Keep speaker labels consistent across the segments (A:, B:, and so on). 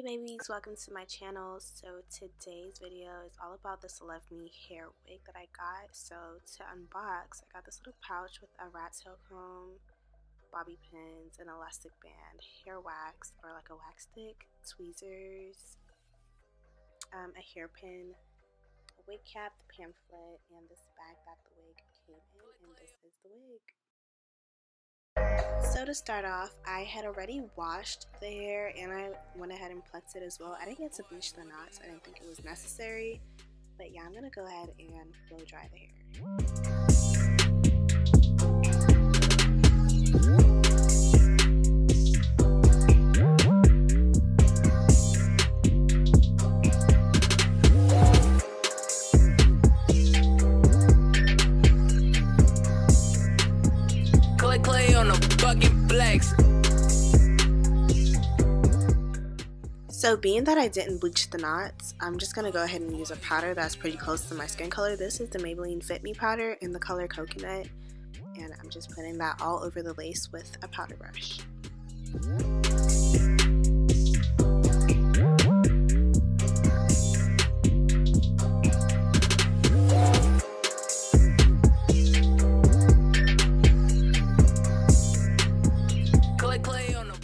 A: babies, welcome to my channel. So today's video is all about this Luveme hair wig that I got. So to unbox, I got this little pouch with a rat tail comb, bobby pins, an elastic band, hair wax or like a wax stick, tweezers, a hairpin, a wig cap, the pamphlet, and this bag that the wig came in, and this is the wig. So to start off, I had already washed the hair and I went ahead and plucked it as well. I didn't get to bleach the knots, I didn't think it was necessary, but yeah, I'm gonna go ahead and blow dry the hair. So being that I didn't bleach the knots, I'm just going to go ahead and use a powder that's pretty close to my skin color. This is the Maybelline Fit Me powder in the color Coconut, and I'm just putting that all over the lace with a powder brush.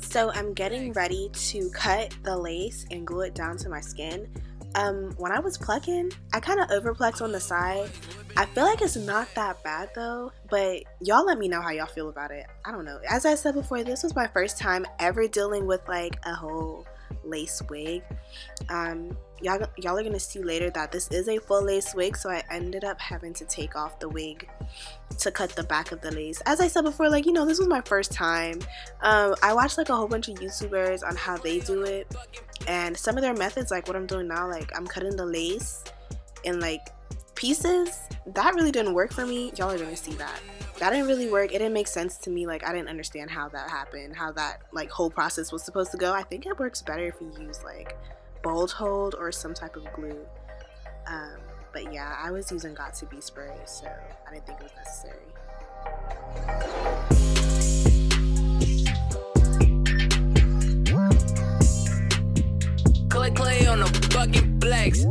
A: So I'm getting ready to cut the lace and glue it down to my skin. When I was plucking, I kind of overplucked on the side. I feel like it's not that bad though, but y'all let me know how y'all feel about it. I don't know. As I said before, this was my first time ever dealing with like a whole lace wig. Y'all are gonna see later that this is a full lace wig, so I ended up having to take off the wig to cut the back of the lace. As I said before, like, you know, this was my first time. I watched like a whole bunch of YouTubers on how they do it, and some of their methods, like what I'm doing now, like I'm cutting the lace in like pieces. That really didn't work for me. Y'all are gonna see that. That didn't really work. It didn't make sense to me. Like I didn't understand how that happened, how that like whole process was supposed to go. I think it works better if you use like bold hold or some type of glue. But yeah, I was using Got2b spray, so I didn't think it was necessary.
B: Clay on the fucking flex.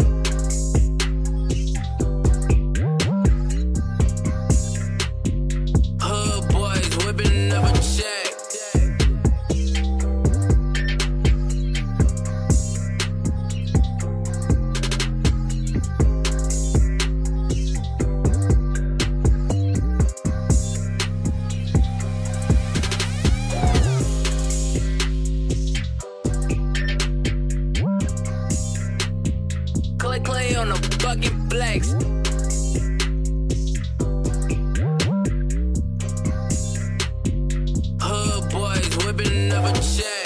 B: Hood boys whipping up a check. Clay on the fucking flex. Hood boys whipping up a check.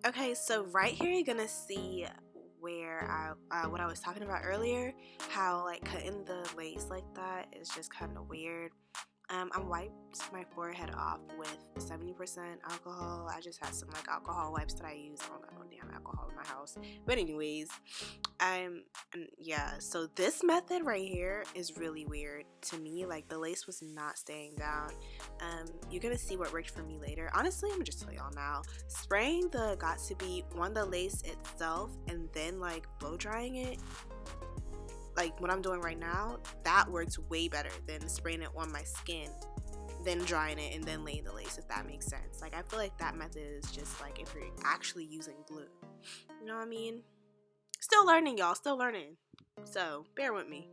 A: Okay, so right here you're gonna see where where what I was talking about earlier, how like cutting the lace like that is just kind of weird. I wiped my forehead off with 70% alcohol. I just had some like alcohol wipes that I use. I don't got no damn alcohol in my house. But anyways, so this method right here is really weird to me. Like the lace was not staying down. You're gonna see what worked for me later. Honestly, I'm gonna just tell y'all now. Spraying the Got2b on the lace itself and then like blow drying it, like what I'm doing right now, that works way better than spraying it on my skin, then drying it and then laying the lace, if that makes sense. Like I feel like that method is just like if you're actually using glue. You know what I mean? Still learning, y'all, still learning. So bear with me.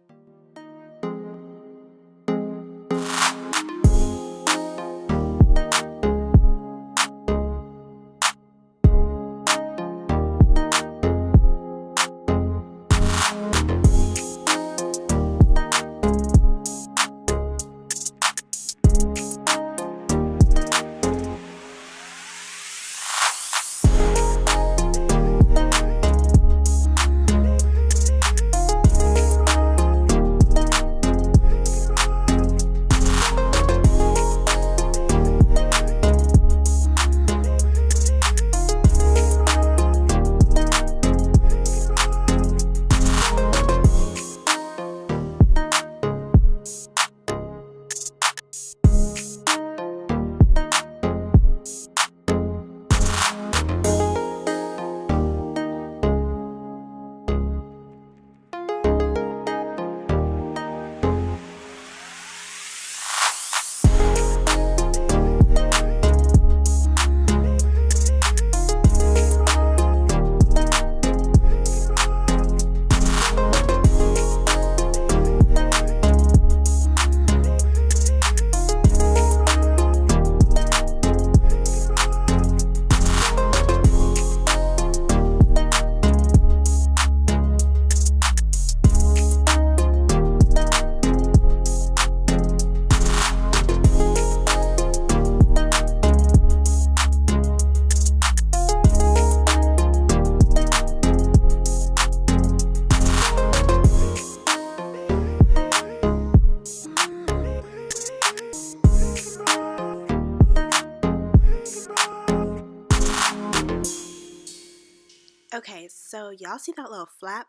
A: Okay, so y'all see that little flap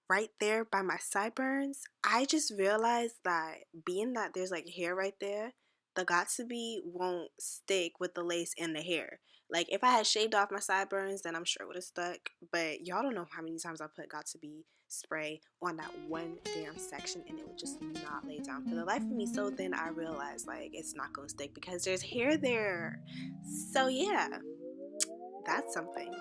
A: right there by my sideburns? I just realized that being that there's like hair right there, the Got2b won't stick with the lace and the hair. Like if I had shaved off my sideburns, then I'm sure it would have stuck. But y'all don't know how many times I put Got2b spray on that one damn section and it would just not lay down for the life of me. So then I realized like it's not gonna stick because there's hair there. So yeah, that's something.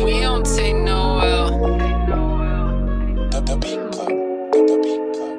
B: We don't take no L.
C: The beat club. The beat club.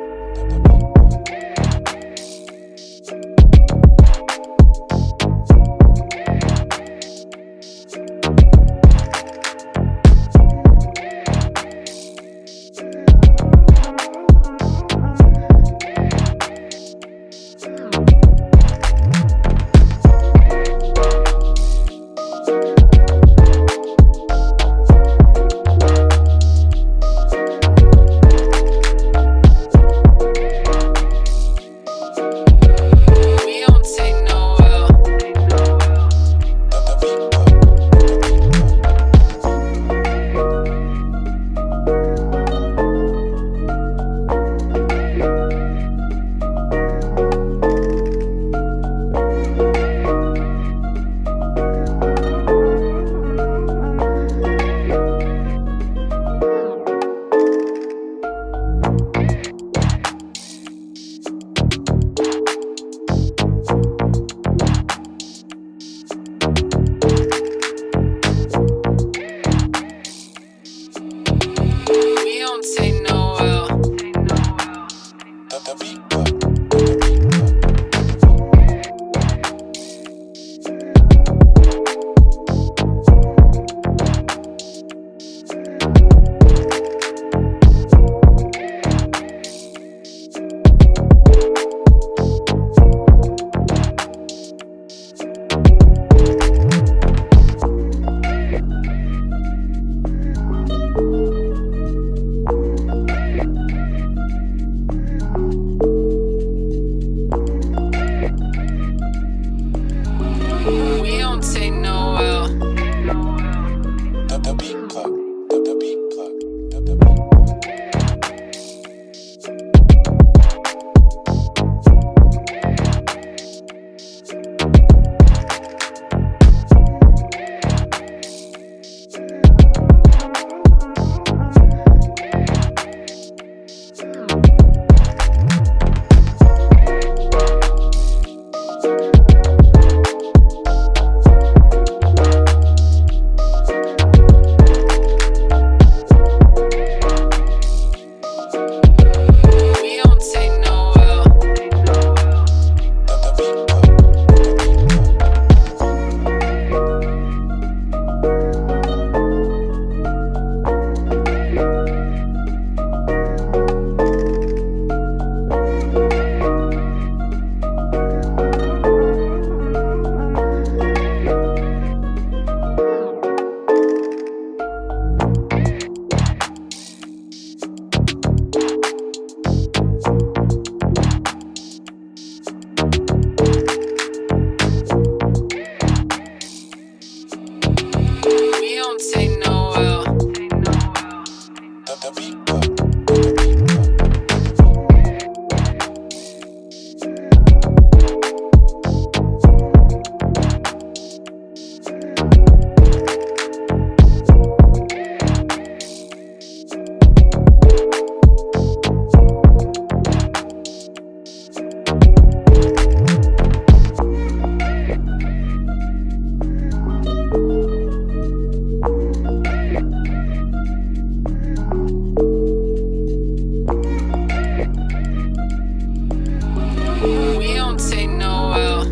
B: We don't take no L.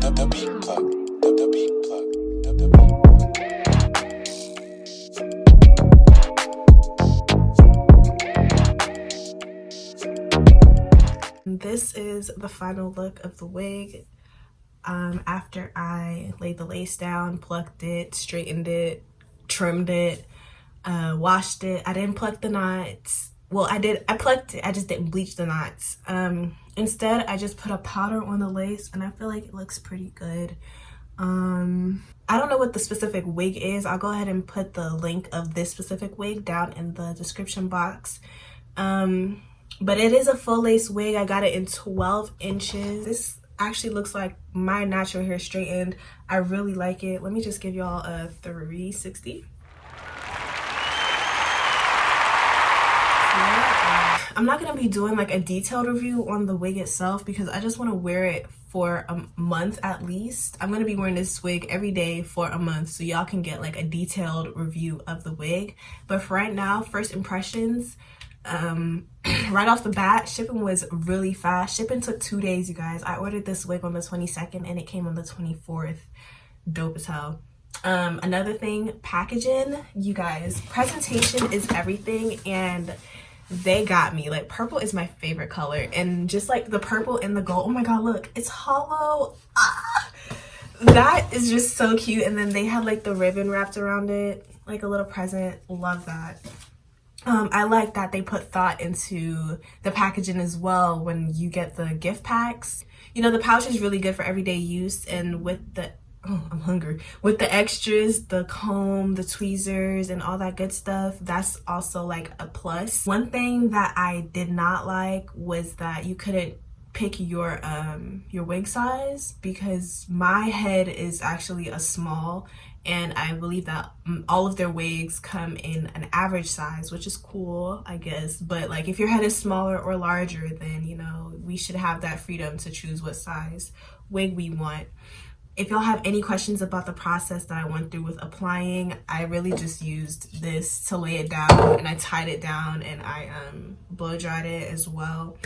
C: The beat plug. The beat plug. The beat plug.
A: This is the final look of the wig after I laid the lace down, plucked it, straightened it, trimmed it, washed it. I didn't pluck the knots. Well, I plucked it, I just didn't bleach the knots. Instead, I just put a powder on the lace and I feel like it looks pretty good. I don't know what the specific wig is. I'll go ahead and put the link of this specific wig down in the description box. But it is a full lace wig. I got it in 12 inches. This actually looks like my natural hair straightened. I really like it. Let me just give y'all a 360. I'm not gonna be doing like a detailed review on the wig itself because I just want to wear it for a month at least. I'm gonna be wearing this wig every day for a month so y'all can get like a detailed review of the wig. But for right now, first impressions, right off the bat, shipping was really fast. Shipping took 2 days, you guys. I ordered this wig on the 22nd and it came on the 24th. Dope as hell. Another thing, packaging, you guys, presentation is everything, and they got me. Like, purple is my favorite color, and just like the purple and the gold, oh my god, look, it's hollow. That is just so cute. And then they had like the ribbon wrapped around it, like a little present. Love that. I like that they put thought into the packaging as well when you get the gift packs. You know, the pouch is really good for everyday use, and with the I'm hungry. With the extras, the comb, the tweezers, and all that good stuff, that's also like a plus. One thing that I did not like was that you couldn't pick your wig size, because my head is actually a small, and I believe that all of their wigs come in an average size, which is cool, I guess. But like, if your head is smaller or larger, then you know, we should have that freedom to choose what size wig we want. If y'all have any questions about the process that I went through with applying, I really just used this to lay it down, and I tied it down, and I blow dried it as well.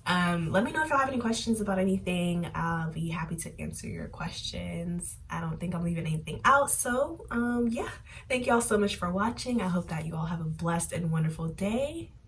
A: Let me know if y'all have any questions about anything. I'll be happy to answer your questions. I don't think I'm leaving anything out. So yeah, thank y'all so much for watching. I hope that you all have a blessed and wonderful day.